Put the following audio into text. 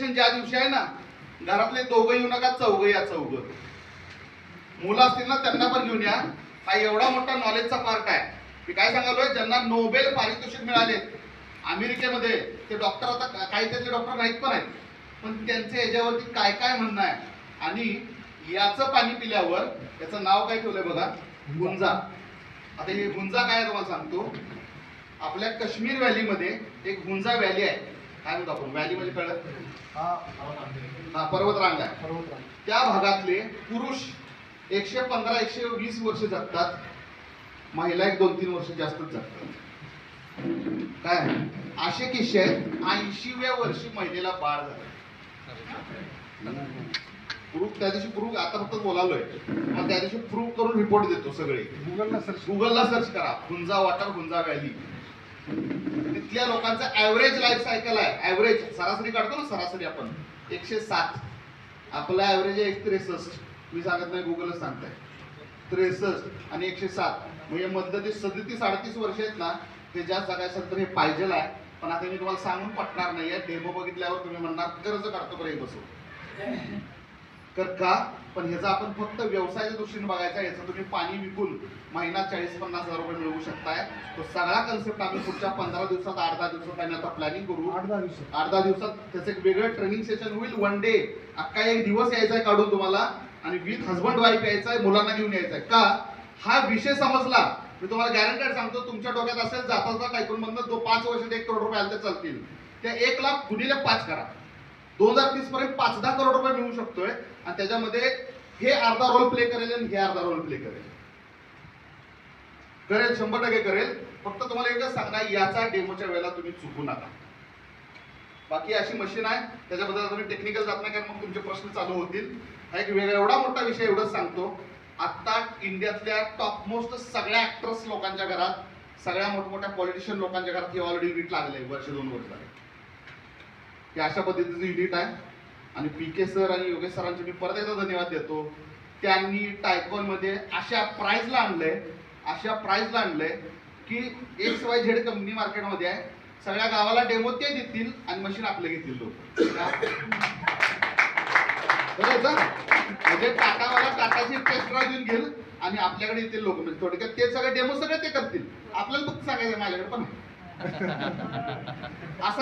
Election ज्या दिवशी आहे ना, घरातले दोघं येऊ नका, चौघं या, चौघं मुलं असतील ना त्यांना पण घेऊन या. हा एवढा मोठा नॉलेजचा पार्ट आहे की काय सांगालोय, ज्यांना नोबेल पारितोषिक मिळाले अमेरिकेमध्ये, ते डॉक्टर, आता काही त्याचे डॉक्टर नाहीत पण आहेत, पण त्यांचे याच्यावरती काय काय म्हणणं आहे. आणि याचं पाणी पिल्यावर त्याचं नाव काय ठेवलंय बघा, गुंजा. आता हे गुंजा काय आहे तुम्हाला सांगतो. आपल्या काश्मीर व्हॅलीमध्ये एक गुंजा व्हॅली आहे. काय म्हणतो आपण व्हॅली म्हणजे कळत, हा पर्वतरांग आहे. त्या भागातले पुरुष 115-120 वर्ष जगतात, महिला 1-2-3 वर्ष जास्तच जगतात. काय असे किस्से आहेत. 80व्या वर्षी महिलेला बाळ झालं. प्रूफ त्या दिवशी, प्रूफ आता फक्त बोलालोय, मग त्या दिवशी प्रूफ करून रिपोर्ट देतो सगळे. गुगलला सर्च करा, गुंजा वॉटर, गुंजा व्हॅली. तिथल्या लोकांचा ऍव्हरेज लाईफ सायकल आहे, ऍव्हरेज सरासरी काढतो ना, सरासरी आपण 107. आपला ऍव्हरेज आहे 63. मी सांगत नाही, गुगलच सांगताय 63 आणि 107. म्हणजे मधलं ते 37-38 वर्ष आहेत ना, ते जास्त जगायचं तर हे पाहिजेल आहे. पण आता मी तुम्हाला सांगून पटणार नाहीये. डेमो बघितल्यावर तुम्ही म्हणणार कर्ज काढतो बरं बसून कर का. पण ह्याचा आपण फक्त व्यवसायाच्या दृष्टीने बघायचा. याचं तुम्ही पाणी विकून महिना 40-50 हजार रुपये मिळवू शकताय. तो सगळा कन्सेप्ट आम्ही पुढच्या 15 दिवसात, 8-10 दिवसात आम्ही आता प्लॅनिंग करू. 8-10 दिवसात त्याचं एक वेगळं ट्रेनिंग सेशन होईल. 1 डे अख्खा एक दिवस यायचा आहे काढून तुम्हाला, आणि विथ हजबंड वाईफ यायचा आहे, मुलांना घेऊन यायचा आहे. का हा विषय समजला, मी तुम्हाला गॅरंटेड सांगतो, तुमच्या डोक्यात असेल जाता काहीतून मधनं 5 वर्षात 1 करोड रुपये आले तर चालतील. त्या 1 लाख गुणिले 5 करा, 2030 पर्यंत 5-10 करोड रुपये मिळू शकतोय. आणि त्याच्यामध्ये हे अर्धा रोल प्ले करेल आणि हे अर्धा रोल प्ले करेल. 100% करेल. फक्त तुम्हाला एकच सांगणार, याचा डेमोच्या वेळेला तुम्ही चुकू नका. बाकी अशी मशीन आहे, त्याच्याबद्दल तुम्ही टेक्निकल जात नाही, कारण मग तुमचे प्रश्न चालू होतील. हा एक वेगळा एवढा मोठा विषय एवढंच सांगतो. आता इंडियातल्या टॉप मोस्ट सगळ्या ऍक्टर्स लोकांच्या घरात, सगळ्या मोठमोठ्या पॉलिटिशियन लोकांच्या घरात हे ऑलरेडी युनिट लागले, 1-2 वर्ष झाले. हे अशा पद्धतीचं युनिट आहे. आणि पीके सर आणि योगेश सरांचे मी परत एकदा धन्यवाद देतो. त्यांनी टायकॉन मध्ये अशा प्राइसला आणलंय की XYZ कंपनी मार्केटमध्ये आहे, सगळ्या गावाला डेमो ते देतील आणि मशीन आपले घेतील लोक. म्हणजे टाटावाला टाटाची टेस्ट ड्राईव्ह देऊन घेईल आणि आपल्याकडे येतील लोक. म्हणजे थोडक्यात ते सगळे डेमो सगळे ते करतील. आपल्याला फक्त सांगायचं माझ्याकडे पण असा